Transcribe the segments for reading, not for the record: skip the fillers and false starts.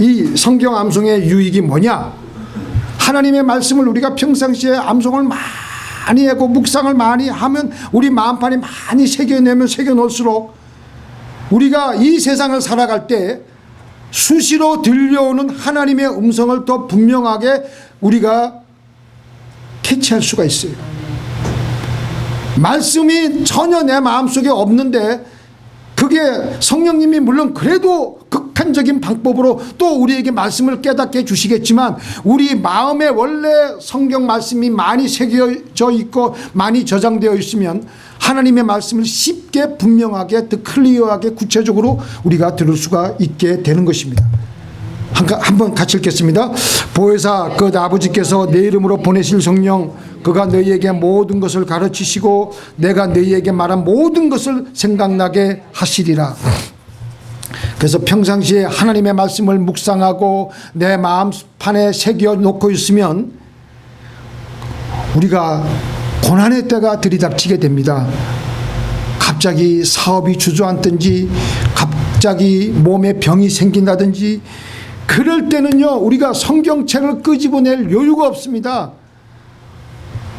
이 성경 암송의 유익이 뭐냐? 하나님의 말씀을 우리가 평상시에 암송을 많이 하고 묵상을 많이 하면 우리 마음판에 많이 새겨내면 새겨놓을수록 우리가 이 세상을 살아갈 때 수시로 들려오는 하나님의 음성을 더 분명하게 우리가 캐치할 수가 있어요. 말씀이 전혀 내 마음속에 없는데 그게 성령님이 물론 그래도 극한적인 방법으로 또 우리에게 말씀을 깨닫게 해주시겠지만 우리 마음에 원래 성경 말씀이 많이 새겨져 있고 많이 저장되어 있으면 하나님의 말씀을 쉽게 분명하게 더 클리어하게 구체적으로 우리가 들을 수가 있게 되는 것입니다. 한번 같이 읽겠습니다. 보혜사 그 아버지께서 내 이름으로 보내실 성령 그가 너희에게 모든 것을 가르치시고 내가 너희에게 말한 모든 것을 생각나게 하시리라. 그래서 평상시에 하나님의 말씀을 묵상하고 내 마음판에 새겨놓고 있으면 우리가 고난의 때가 들이닥치게 됩니다. 갑자기 사업이 주저앉든지 갑자기 몸에 병이 생긴다든지 그럴 때는요 우리가 성경책을 끄집어낼 여유가 없습니다.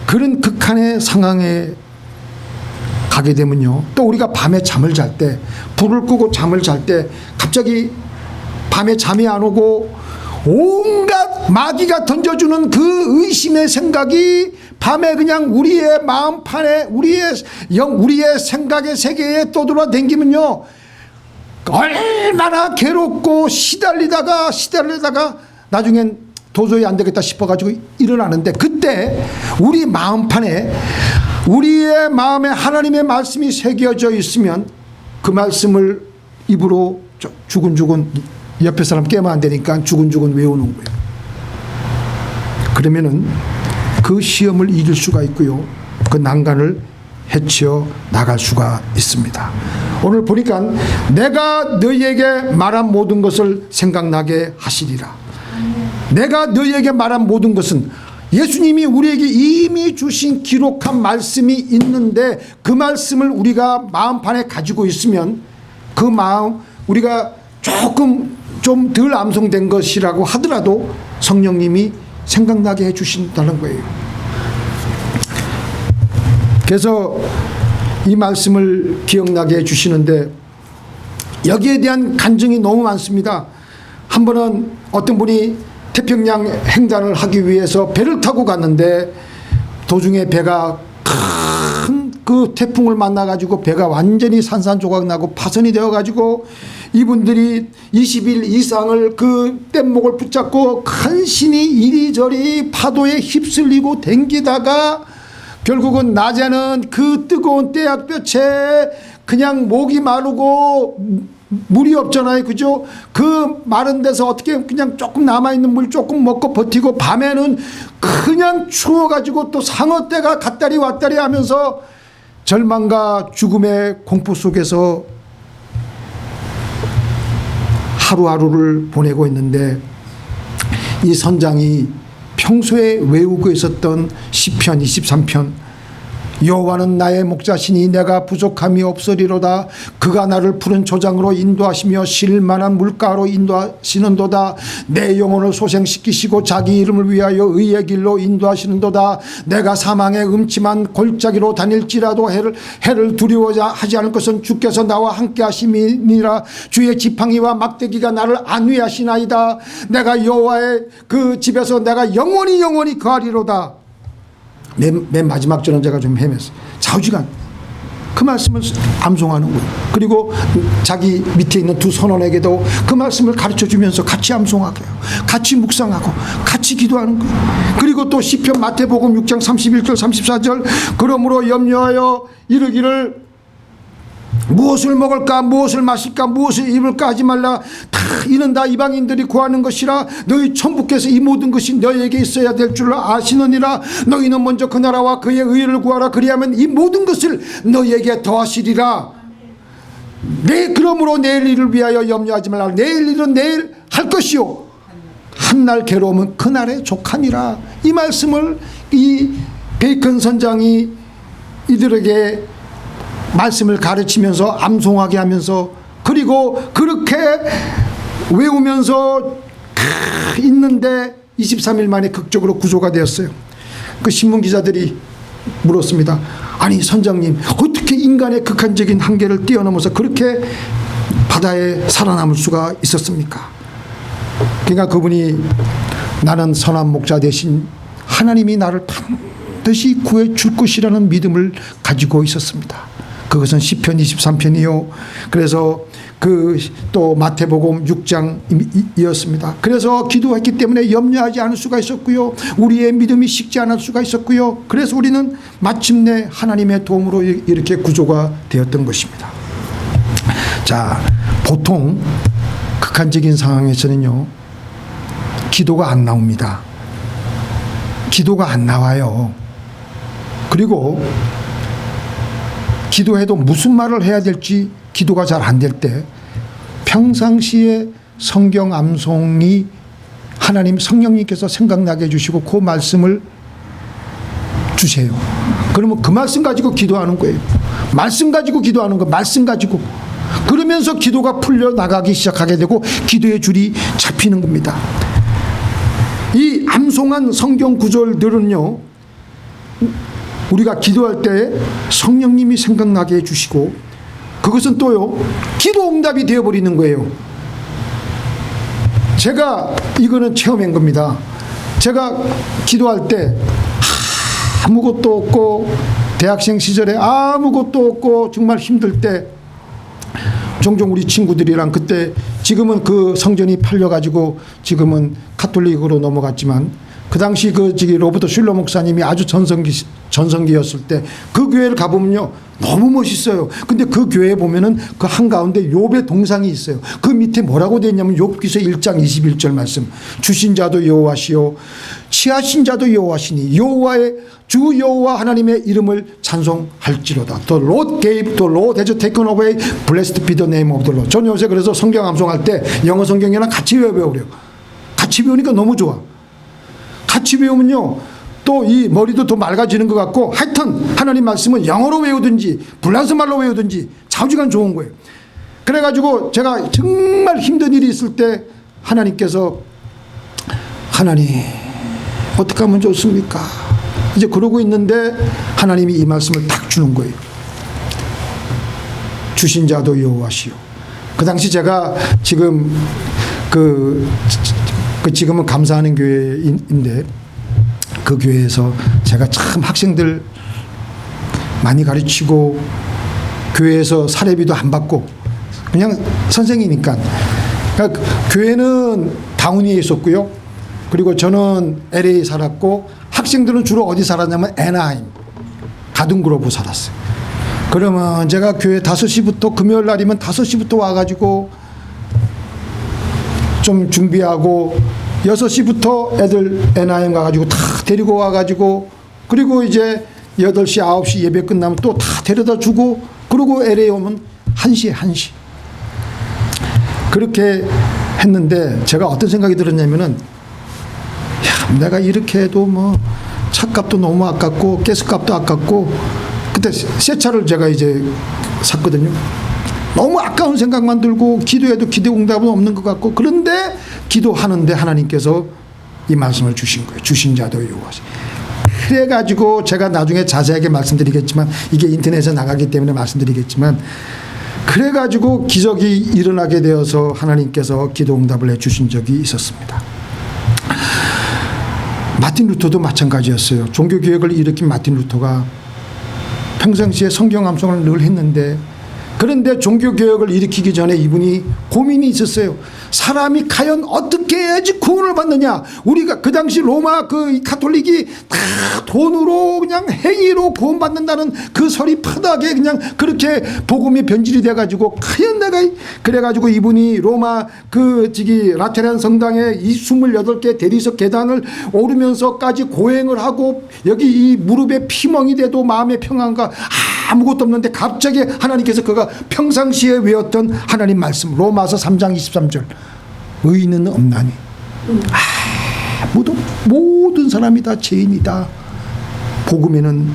그런 극한의 상황에 가게 되면요 또 우리가 밤에 잠을 잘 때 불을 끄고 잠을 잘 때 갑자기 밤에 잠이 안 오고 온갖 마귀가 던져주는 그 의심의 생각이 밤에 그냥 우리의 마음판에 우리의 생각의 세계에 떠돌아다니면요 얼마나 괴롭고 시달리다가 나중엔 도저히 안 되겠다 싶어가지고 일어나는데 그때 우리 마음판에 우리의 마음에 하나님의 말씀이 새겨져 있으면 그 말씀을 입으로 주근주근 옆에 사람 깨면 안 되니까 주근주근 외우는 거예요. 그러면은 그 시험을 이길 수가 있고요. 그 난간을 헤쳐 나갈 수가 있습니다. 오늘 보니까 내가 너희에게 말한 모든 것을 생각나게 하시리라. 내가 너희에게 말한 모든 것은 예수님이 우리에게 이미 주신 기록한 말씀이 있는데 그 말씀을 우리가 마음판에 가지고 있으면 그 마음 우리가 조금 좀 덜 암송된 것이라고 하더라도 성령님이 생각나게 해주신다는 거예요. 그래서 이 말씀을 기억나게 해주시는데 여기에 대한 간증이 너무 많습니다. 한 번은 어떤 분이 태평양 횡단을 하기 위해서 배를 타고 갔는데 도중에 배가 큰 그 태풍을 만나가지고 배가 완전히 산산조각 나고 파손이 되어가지고 이분들이 20일 이상을 그 뗏목을 붙잡고 간신히 이리저리 파도에 휩쓸리고 댕기다가 결국은 낮에는 그 뜨거운 떼약볕에 그냥 목이 마르고 물이 없잖아요. 그죠? 그 마른 데서 어떻게 그냥 조금 남아있는 물 조금 먹고 버티고 밤에는 그냥 추워가지고 또 상어떼가 갔다리 왔다리 하면서 절망과 죽음의 공포 속에서 하루하루를 보내고 있는데 이 선장이 평소에 외우고 있었던 시편 23편 여호와는 나의 목자시니 내가 부족함이 없으리로다. 그가 나를 푸른 초장으로 인도하시며 쉴만한 물가로 인도하시는도다. 내 영혼을 소생시키시고 자기 이름을 위하여 의의 길로 인도하시는도다. 내가 사망의 음침한 골짜기로 다닐지라도 해를 두려워하지 않을 것은 주께서 나와 함께 하심이니라. 주의 지팡이와 막대기가 나를 안위하시나이다. 내가 여호와의 그 집에서 내가 영원히 거하리로다. 맨 마지막 절은 제가 좀 헤맸어요. 좌우지간 그 말씀을 암송하는 거예요. 그리고 자기 밑에 있는 두 선원에게도 그 말씀을 가르쳐주면서 같이 암송하게 해요. 같이 묵상하고 같이 기도하는 거예요. 그리고 또 시편 마태복음 6장 31절 34절 그러므로 염려하여 이르기를 무엇을 먹을까 무엇을 마실까 무엇을 입을까 하지 말라. 이는 다 이방인들이 구하는 것이라. 너희 천부께서 이 모든 것이 너희에게 있어야 될 줄 아시느니라. 너희는 먼저 그 나라와 그의 의를 구하라. 그리하면 이 모든 것을 너희에게 더하시리라. 그러므로 내일 일을 위하여 염려하지 말라. 내일 일은 내일 할 것이요 한날 괴로움은 그날의 족하니라. 이 말씀을 이 베이컨 선장이 이들에게 말씀을 가르치면서 암송하게 하면서 그리고 그렇게 외우면서 있는데 23일 만에 극적으로 구조가 되었어요. 그 신문 기자들이 물었습니다. 아니 선장님, 어떻게 인간의 극한적인 한계를 뛰어넘어서 그렇게 바다에 살아남을 수가 있었습니까? 그러니까 그분이 나는 선한 목자 대신 하나님이 나를 반드시 구해 줄 것이라는 믿음을 가지고 있었습니다. 그것은 시편 23편이요. 그래서 그 또 마태복음 6장이었습니다. 그래서 기도했기 때문에 염려하지 않을 수가 있었고요. 우리의 믿음이 식지 않을 수가 있었고요. 그래서 우리는 마침내 하나님의 도움으로 이렇게 구조가 되었던 것입니다. 자, 보통 극한적인 상황에서는요, 기도가 안 나옵니다. 기도가 안 나와요. 그리고 기도해도 무슨 말을 해야 될지 기도가 잘 안 될 때 평상시에 성경 암송이 하나님 성령님께서 생각나게 해주시고 그 말씀을 주세요. 그러면 그 말씀 가지고 기도하는 거예요. 말씀 가지고 기도하는 거, 말씀 가지고. 그러면서 기도가 풀려 나가기 시작하게 되고 기도의 줄이 잡히는 겁니다. 이 암송한 성경 구절들은요, 우리가 기도할 때 성령님이 생각나게 해주시고 그것은 또요, 기도 응답이 되어버리는 거예요. 제가 이거는 체험한 겁니다. 제가 기도할 때 아무것도 없고, 대학생 시절에 아무것도 없고 정말 힘들 때 종종 우리 친구들이랑, 그때 지금은 그 성전이 팔려가지고 지금은 카톨릭으로 넘어갔지만 그 당시 그 로버트 슐러 목사님이 아주 전성기였을 때 그 교회를 가보면요, 너무 멋있어요. 근데 그 교회에 보면은 그 한가운데 욥의 동상이 있어요. 그 밑에 뭐라고 되어 있냐면 욥기서 1장 21절 말씀. 주신 자도 여호와시요 취하신 자도 여호와시니 여호와의 주 여호와 하나님의 이름을 찬송할지로다. The Lord gave, the Lord has taken away, blessed be the name of the Lord. 전 요새 그래서 성경 암송할 때 영어 성경이랑 같이 외워버려요. 같이 배우니까 너무 좋아. 같이 배우면요, 또 이 머리도 더 맑아지는 것 같고, 하여튼 하나님 말씀은 영어로 외우든지 불란서 말로 외우든지 좌우지간 좋은 거예요. 그래가지고 제가 정말 힘든 일이 있을 때 하나님께서, 하나님 어떻게 하면 좋습니까? 이제 그러고 있는데 하나님이 이 말씀을 딱 주는 거예요. 주신 자도 여호와시요. 그 당시 제가 지금 지금은 감사하는 교회인데 그 교회에서 제가 참 학생들 많이 가르치고 교회에서 사례비도 안 받고 그냥 선생이니까. 그러니까 교회는 다운이에 있었고요. 그리고 저는 LA 살았고 학생들은 주로 어디 살았냐면 애나하임, 가든그로브 살았어요. 그러면 제가 교회 5시부터, 금요일 날이면 5시부터 와가지고 좀 준비하고 6시부터 애들 애나하임 가가지고 다 데리고 와가지고, 그리고 이제 8시 9시 예배 끝나면 또 다 데려다 주고, 그리고 LA 오면 1시 그렇게 했는데 제가 어떤 생각이 들었냐면은, 야, 내가 이렇게 해도 뭐 차값도 너무 아깝고 가스값도 아깝고, 그때 새 차를 제가 이제 샀거든요. 너무 아까운 생각만 들고 기도해도 기도 응답은 없는 것 같고, 그런데 기도하는데 하나님께서 이 말씀을 주신 거예요. 주신 자도 여호와시. 그래가지고 제가 나중에 자세하게 말씀드리겠지만, 이게 인터넷에 나가기 때문에 말씀드리겠지만, 그래가지고 기적이 일어나게 되어서 하나님께서 기도 응답을 해주신 적이 있었습니다. 마틴 루터도 마찬가지였어요. 종교개혁을 일으킨 마틴 루터가 평상시에 성경 암송을 늘 했는데, 그런데 종교개혁을 일으키기 전에 이분이 고민이 있었어요. 사람이 과연 어떻게 해야지 구원을 받느냐. 우리가 그 당시 로마 그 카톨릭이 다 돈으로 그냥 행위로 구원받는다는 그 설이 파다하게 그냥 그렇게 복음이 변질이 돼가지고, 과연 내가, 그래가지고 이분이 로마 라테란 성당에 이 28개 대리석 계단을 오르면서까지 고행을 하고, 여기 이 무릎에 피멍이 돼도 마음의 평안과 아무것도 없는데 갑자기 하나님께서 그가 평상시에 외웠던 하나님 말씀, 로마서 3장 23절, 의인은 없나니 모든 사람이 다 죄인이다. 복음에는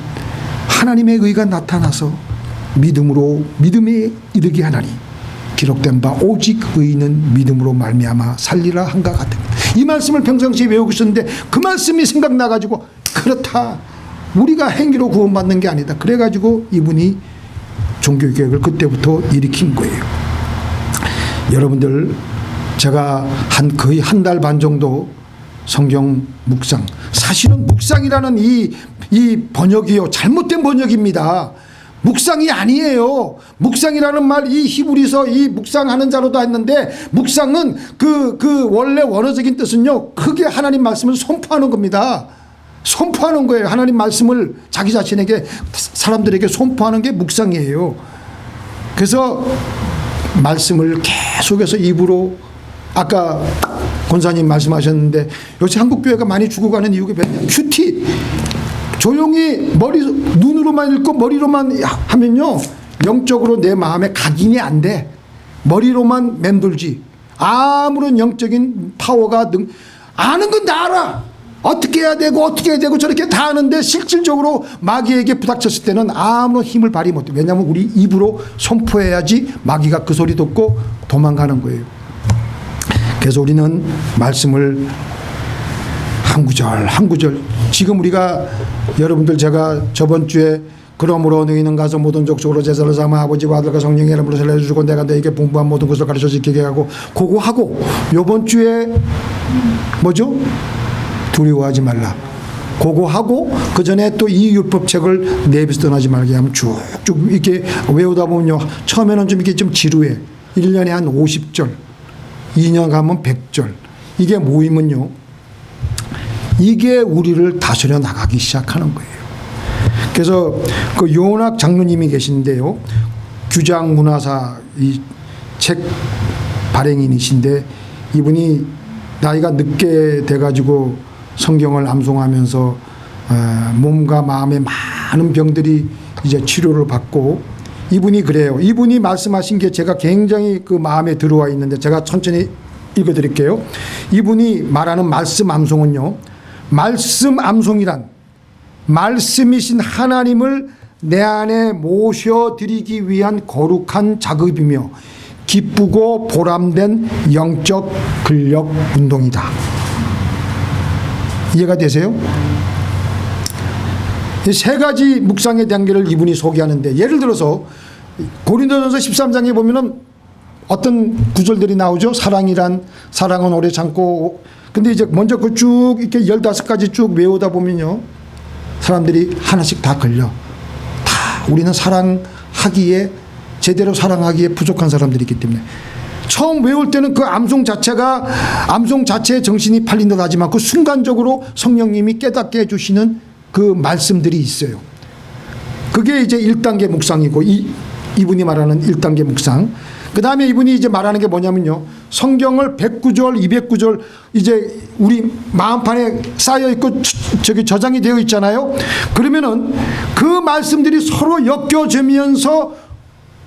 하나님의 의가 나타나서 믿음에 이르게 하나니 기록된 바 오직 의인은 믿음으로 말미암아 살리라 한가 같습니다. 이 말씀을 평상시에 외우고 있었는데 그 말씀이 생각나가지고 그렇다. 우리가 행위로 구원받는 게 아니다. 그래가지고 이분이 종교개혁을 그때부터 일으킨 거예요. 여러분들 제가 거의 한 달 반 정도 성경 묵상, 사실은 묵상이라는 이 번역이요 잘못된 번역입니다. 묵상이 아니에요. 묵상이라는 말 이 히브리서 이 묵상하는 자로도 했는데 묵상은 그 원래 원어적인 뜻은요 크게 하나님 말씀을 선포하는 겁니다. 선포하는 거예요. 하나님 말씀을 자기 자신에게 사람들에게 선포하는 게 묵상이에요. 그래서 말씀을 계속해서 입으로 아까 권사님 말씀하셨는데 요새 한국 교회가 많이 죽어가는 이유가 뭐냐? 큐티 조용히 눈으로만 읽고 머리로만 하면요 영적으로 내 마음에 각인이 안 돼. 머리로만 맴돌지 아무런 영적인 파워가 아는 건 다 알아. 어떻게 해야 되고 저렇게 다 아는데 실질적으로 마귀에게 부닥쳤을 때는 아무런 힘을 발휘 못해. 왜냐하면 우리 입으로 선포해야지 마귀가 그 소리 듣고 도망가는 거예요. 그래서 우리는 말씀을 한 구절 한 구절 지금 우리가 여러분들 제가 저번 주에 그러므로 너희는 가서 모든 족속으로 제사를 삼아 아버지와 아들과 성령의 이름으로 살려주고 내가 너에게 분부한 모든 것을 가르쳐 지키게 하고 그거 하고 요번 주에 뭐죠? 두려워하지 말라. 그거 하고 그 전에 또 이 율법책을 내비서 떠나지 말게 하면 쭉쭉 이렇게 외우다 보면요 처음에는 좀 이렇게 좀 지루해. 1년에 한 50절 2년 가면 100절 이게 모이면요 이게 우리를 다스려 나가기 시작하는 거예요. 그래서 그 요낙 장로님이 계신데요 규장 문화사 이 책 발행인이신데 이분이 나이가 늦게 돼가지고 성경을 암송하면서 몸과 마음의 많은 병들이 이제 치료를 받고 이분이 그래요. 이분이 말씀하신 게 제가 굉장히 그 마음에 들어와 있는데 제가 천천히 읽어드릴게요. 이분이 말하는 말씀 암송은요. 말씀 암송이란 말씀이신 하나님을 내 안에 모셔드리기 위한 거룩한 작업이며 기쁘고 보람된 영적 근력 운동이다. 이해가 되세요? 이 세 가지 묵상의 단계를 이분이 소개하는데 예를 들어서 고린도전서 13장에 보면은 어떤 구절들이 나오죠. 사랑은 오래 참고 근데 이제 먼저 그 쭉 이렇게 15가지 쭉 외우다 보면요 사람들이 하나씩 다 걸려. 다 우리는 제대로 사랑하기에 부족한 사람들이 있기 때문에 처음 외울 때는 그 암송 자체에 정신이 팔린 듯 하지만 그 순간적으로 성령님이 깨닫게 해주시는 그 말씀들이 있어요. 그게 이제 1단계 묵상이고 이분이 말하는 1단계 묵상. 그 다음에 이분이 이제 말하는 게 뭐냐면요. 성경을 109절, 209절 이제 우리 마음판에 쌓여있고 저장이 되어 있잖아요. 그러면은 그 말씀들이 서로 엮여지면서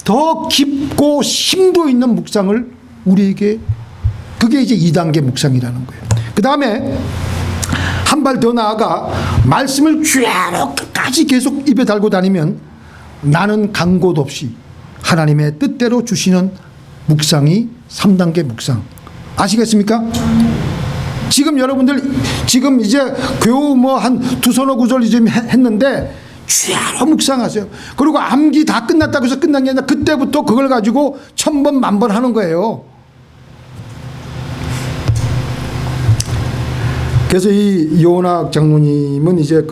더 깊고 심도 있는 묵상을 우리에게 그게 이제 2단계 묵상이라는 거예요. 그 다음에 한 발 더 나아가 말씀을 쥐어로 끝까지 계속 입에 달고 다니면 나는 간 곳 없이 하나님의 뜻대로 주시는 묵상이 3단계 묵상. 아시겠습니까? 지금 여러분들 지금 이제 겨우 뭐 한 두서너 구절 이제 했는데 쥐어로 묵상하세요. 그리고 암기 다 끝났다고 해서 끝난 게 아니라 그때부터 그걸 가지고 1000번 만번 하는 거예요. 그래서 이 요낙 장로님은 이제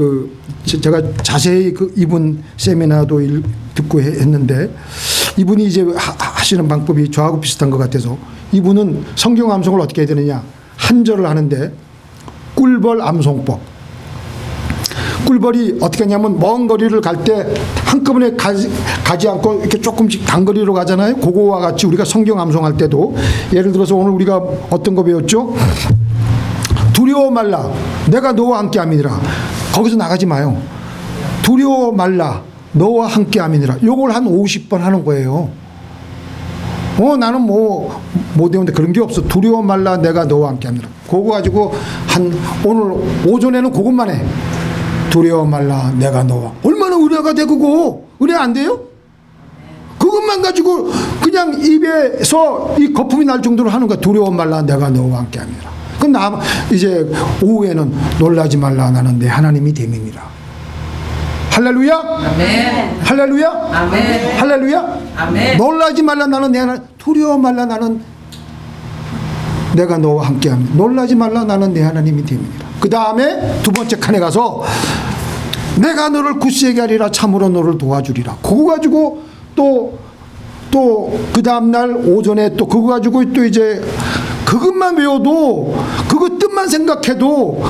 제가 자세히 이분 세미나도 듣고 했는데 이분이 이제 하시는 방법이 저하고 비슷한 것 같아서 이분은 성경 암송을 어떻게 해야 되느냐 한 절을 하는데 꿀벌 암송법. 꿀벌이 어떻게 하냐면 먼 거리를 갈 때 한꺼번에 가지 않고 이렇게 조금씩 단거리로 가잖아요. 그거와 같이 우리가 성경 암송할 때도 예를 들어서 오늘 우리가 어떤 거 배웠죠? 두려워 말라 내가 너와 함께 함이니라. 거기서 나가지 마요. 두려워 말라 너와 함께 함이니라. 요걸 한 50번 하는 거예요. 나는 못 외우는데 그런 게 없어. 두려워 말라 내가 너와 함께 함이니라. 그거 가지고 오늘 오전에는 그것만 해. 두려워 말라 내가 너와. 얼마나 은혜가 돼 그거. 은혜 안 돼요? 그것만 가지고 그냥 입에서 이 거품이 날 정도로 하는 거야. 두려워 말라 내가 너와 함께 함이니라. 그럼 이제 오후에는 놀라지 말라 나는 내 하나님이 됨이니라. 할렐루야. 아멘. 할렐루야. 아멘. 할렐루야. 아멘. 놀라지 말라 나는 내 하나님, 두려워 말라 나는 내가 너와 함께합니다. 놀라지 말라 나는 내 하나님이 됨이니라. 그 다음에 두 번째 칸에 가서 내가 너를 굳세게 하리라 참으로 너를 도와주리라. 그거 가지고 또 그 다음날 오전에 또 그거 가지고 또 이제 그것만 외워도 그거 뜻만 생각해도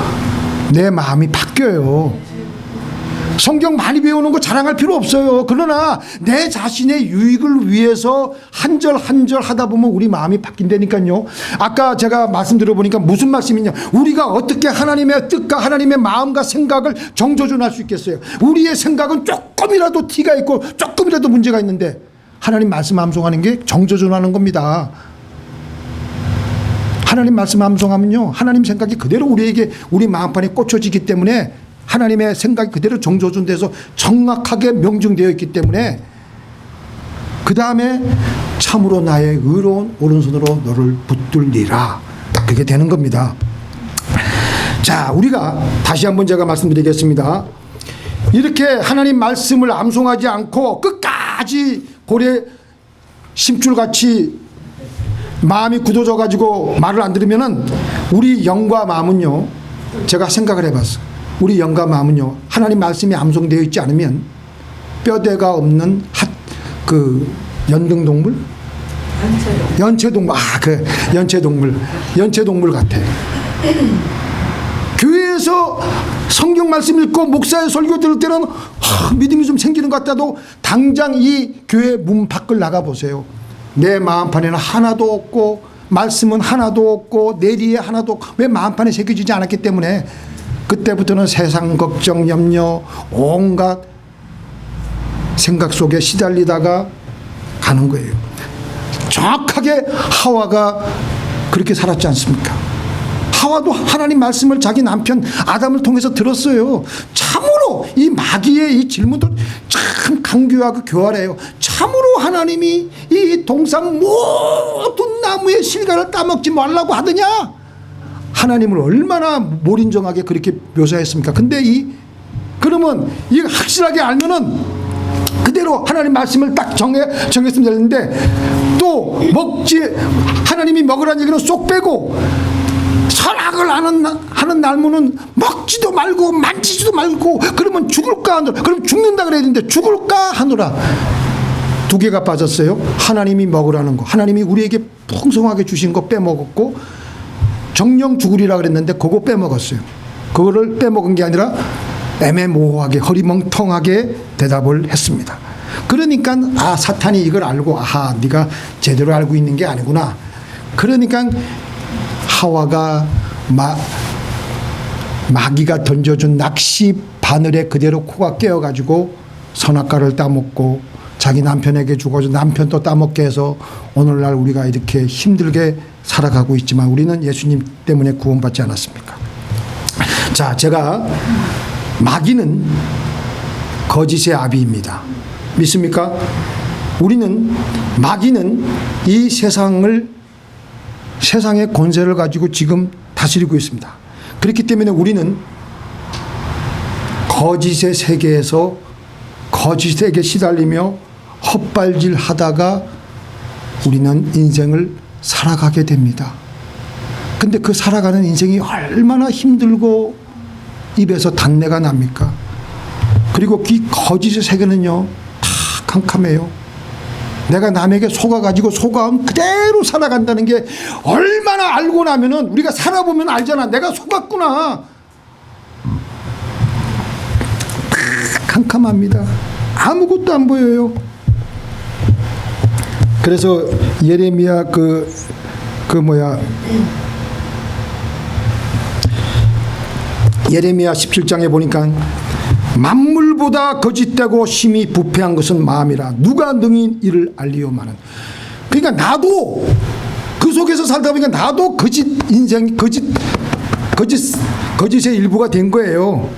내 마음이 바뀌어요. 성경 많이 배우는 거 자랑할 필요 없어요. 그러나 내 자신의 유익을 위해서 한 절 한 절 하다 보면 우리 마음이 바뀐다니까요. 아까 제가 말씀드려보니까 무슨 말씀이냐, 우리가 어떻게 하나님의 뜻과 하나님의 마음과 생각을 정조준할 수 있겠어요. 우리의 생각은 조금이라도 티가 있고 조금이라도 문제가 있는데 하나님 말씀 암송하는 게 정조준하는 겁니다. 하나님 말씀 암송하면요, 하나님 생각이 그대로 우리에게 우리 마음판에 꽂혀지기 때문에 하나님의 생각이 그대로 정조준돼서 정확하게 명중되어 있기 때문에 그 다음에 참으로 나의 의로운 오른손으로 너를 붙들리라, 그게 되는 겁니다. 자, 우리가 다시 한번 제가 말씀드리겠습니다. 이렇게 하나님 말씀을 암송하지 않고 끝까지 고래 심줄같이 마음이 굳어져 가지고 말을 안 들으면은 우리 영과 마음은요, 제가 생각을 해봤어. 우리 영과 마음은요, 하나님 말씀이 암송되어 있지 않으면 뼈대가 없는 그 연등동물? 연체동물. 그 연체동물 같아. 교회에서 성경 말씀 읽고 목사의 설교 들을 때는 믿음이 좀 생기는 것 같아도 당장 이 교회 문 밖을 나가보세요. 내 마음판에는 하나도 없고 말씀은 하나도 없고 내리에 하나도 없고, 왜 마음판에 새겨지지 않았기 때문에 그때부터는 세상 걱정 염려 온갖 생각 속에 시달리다가 가는 거예요. 정확하게 하와가 그렇게 살았지 않습니까? 하와도 하나님 말씀을 자기 남편 아담을 통해서 들었어요. 참으로 이 마귀의 이 질문도 참 강교하고 교활해요. 참으로 하나님이 이 동산 모든 나무의 실과를 따먹지 말라고 하더냐? 하나님을 얼마나 몰인정하게 그렇게 묘사했습니까? 근데 그러면 이 확실하게 알면은 그대로 하나님 말씀을 딱 정했으면 되는데, 또 하나님이 먹으라는 얘기는 쏙 빼고 선악을 하는 날무는 먹지도 말고 만지지도 말고, 그러면 죽을까 하노라. 그럼 죽는다 그래야 되는데 죽을까 하노라. 두 개가 빠졌어요. 하나님이 먹으라는 거, 하나님이 우리에게 풍성하게 주신 거 빼먹었고, 정령 죽으리라 그랬는데 그거 빼먹었어요. 그거를 빼먹은 게 아니라 애매모호하게 허리멍텅하게 대답을 했습니다. 그러니까 사탄이 이걸 알고 네가 제대로 알고 있는 게 아니구나. 그러니까 하와가 마귀가 던져준 낚시 바늘에 그대로 코가 깨어가지고 선악과를 따먹고 자기 남편에게 죽어서 남편도 따먹게 해서 오늘날 우리가 이렇게 힘들게 살아가고 있지만 우리는 예수님 때문에 구원받지 않았습니까? 자, 제가 마귀는 거짓의 아비입니다. 믿습니까? 마귀는 이 세상의 권세를 가지고 지금 다스리고 있습니다. 그렇기 때문에 우리는 거짓의 세계에서 거짓에게 시달리며 헛발질 하다가 우리는 인생을 살아가게 됩니다. 근데 그 살아가는 인생이 얼마나 힘들고 입에서 단내가 납니까? 그리고 이 거짓의 세계는요, 다 캄캄해요. 내가 남에게 속아가지고 속아온 그대로 살아간다는 게 얼마나 알고 나면은 우리가 살아보면 알잖아. 내가 속았구나. 다 캄캄합니다. 아무것도 안 보여요. 그래서 예레미야 예레미야 17장에 보니까 만물보다 거짓되고 심히 부패한 것은 마음이라 누가 능히 이를 알리오마는. 그러니까 나도 그 속에서 살다 보니까 나도 거짓의 일부가 된 거예요.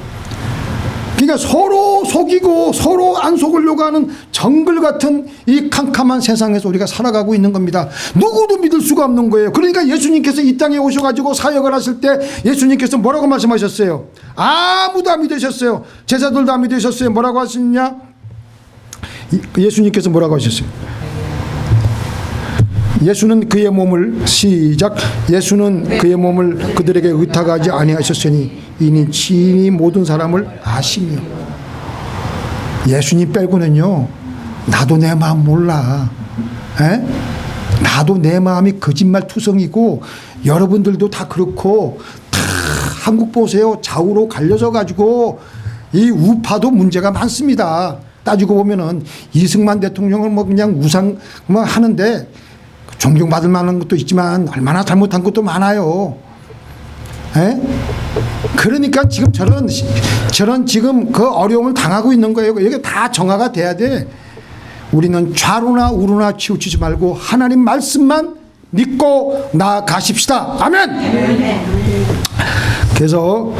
그러니까 서로 속이고 서로 안 속으려고 하는 정글 같은 이 캄캄한 세상에서 우리가 살아가고 있는 겁니다. 누구도 믿을 수가 없는 거예요. 그러니까 예수님께서 이 땅에 오셔가지고 사역을 하실 때 예수님께서 뭐라고 말씀하셨어요? 아무도 안 믿으셨어요. 제자들도 안 믿으셨어요. 뭐라고 하셨냐? 예수님께서 뭐라고 하셨어요? 예수는 그의 몸을 시작 예수는 그의 몸을 그들에게 의탁하지 아니하셨으니 이는 친히 모든 사람을 아시며. 예수님 빼고는요 나도 내 마음 몰라. 에? 나도 내 마음이 거짓말 투성이고 여러분들도 다 그렇고 다 한국 보세요. 좌우로 갈려져 가지고 이 우파도 문제가 많습니다. 따지고 보면은 이승만 대통령을 뭐 그냥 우상 뭐 하는데 존경받을 만한 것도 있지만 얼마나 잘못한 것도 많아요. 에? 그러니까 지금 저런 지금 그 어려움을 당하고 있는 거예요. 이게 다 정화가 돼야 돼. 우리는 좌로나 우로나 치우치지 말고 하나님 말씀만 믿고 나아가십시다. 아멘. 그래서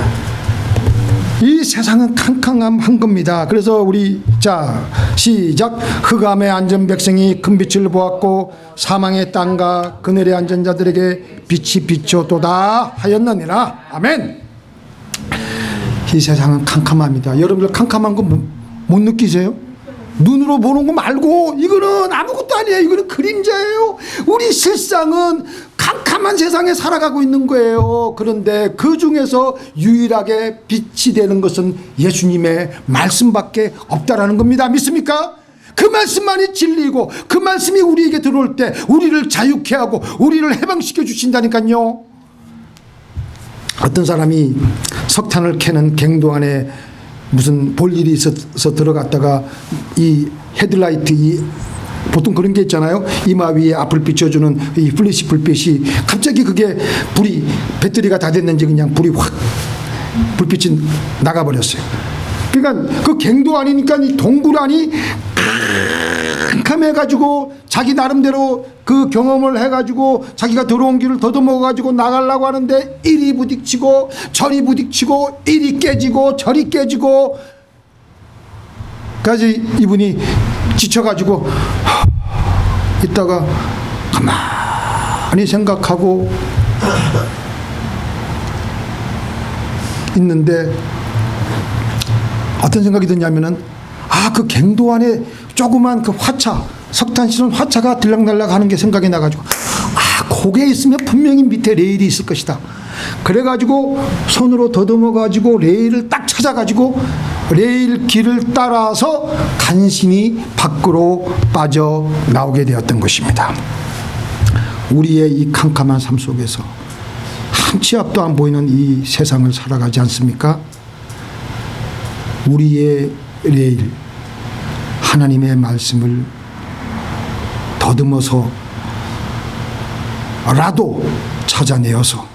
이 세상은 캄캄한 겁니다. 그래서 우리 자 시작 흑암에 앉은 백성이 큰 빛을 보았고 사망의 땅과 그늘에 앉은 자들에게 빛이 비춰도다 하였느니라. 아멘. 이 세상은 캄캄합니다. 여러분들 캄캄한 거 못 느끼세요? 눈으로 보는 거 말고 이거는 아무것도 아니에요. 이거는 그림자예요. 우리 실상은 캄캄한 세상에 살아가고 있는 거예요. 그런데 그 중에서 유일하게 빛이 되는 것은 예수님의 말씀밖에 없다라는 겁니다. 믿습니까? 그 말씀만이 진리이고 그 말씀이 우리에게 들어올 때 우리를 자유케 하고 우리를 해방시켜 주신다니까요. 어떤 사람이 석탄을 캐는 갱도 안에 무슨 볼 일이 있어서 들어갔다가 이 헤드라이트 보통 그런 게 있잖아요. 이마 위에 앞을 비춰주는 이 플래시 불빛이 갑자기 그게 불이 배터리가 다 됐는지 그냥 불이 확 불빛이 나가버렸어요. 그러니까 그 갱도 아니니까 이 동굴 안이 캄캄해가지고 자기 나름대로 그 경험을 해가지고 자기가 들어온 길을 더듬어가지고 나가려고 하는데 이리 부딪히고 저리 부딪히고 이리 깨지고 저리 깨지고 까지 이분이 지쳐가지고 있다가 가만히 생각하고 있는데 어떤 생각이 드냐면은 그 갱도 안에 조그만 그 화차 석탄 실은 화차가 들락날락 하는 게 생각이 나가지고 거기에 있으면 분명히 밑에 레일이 있을 것이다. 그래가지고 손으로 더듬어 가지고 레일을 딱 찾아가지고 레일 길을 따라서 간신히 밖으로 빠져나오게 되었던 것입니다. 우리의 이 캄캄한 삶 속에서 한 치 앞도 안 보이는 이 세상을 살아가지 않습니까? 우리의 레일 하나님의 말씀을 더듬어서 라도 찾아내어서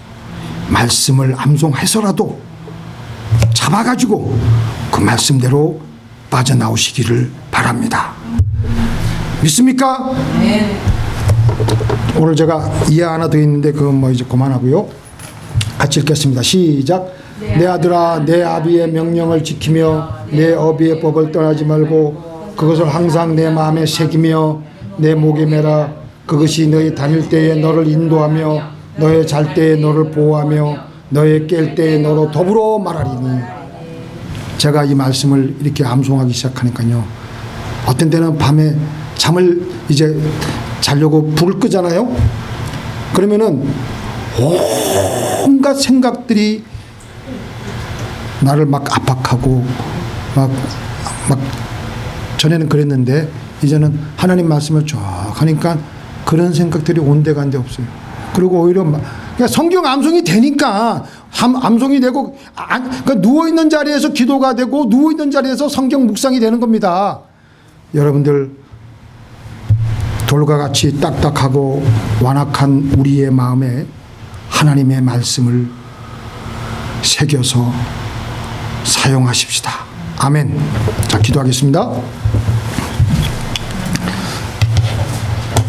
말씀을 암송해서라도 잡아가지고 그 말씀대로 빠져나오시기를 바랍니다. 믿습니까? 네. 오늘 제가 이해 하나 더 있는데 그건 뭐 이제 그만하고요. 같이 읽겠습니다. 시작. 내 아들아 내 아비의 명령을 지키며 내 어비의 법을 떠나지 말고 그것을 항상 내 마음에 새기며 내 목에 매라. 그것이 너희 다닐 때에 너를 인도하며 너의 잘 때에 너를 보호하며 너의 깰 때에 너로 더불어 말하리니. 제가 이 말씀을 이렇게 암송하기 시작하니까요, 어떤 때는 밤에 잠을 이제 자려고 불을 끄잖아요. 그러면은 온갖 생각들이 나를 막 압박하고 막 전에는 그랬는데 이제는 하나님 말씀을 쭉 하니까 그런 생각들이 온데간데 없어요. 그리고 오히려 그러니까 성경 암송이 되니까 암송이 되고 그러니까 누워있는 자리에서 기도가 되고 누워있는 자리에서 성경 묵상이 되는 겁니다. 여러분들 돌과 같이 딱딱하고 완악한 우리의 마음에 하나님의 말씀을 새겨서 사용하십시다. 아멘. 자, 기도하겠습니다.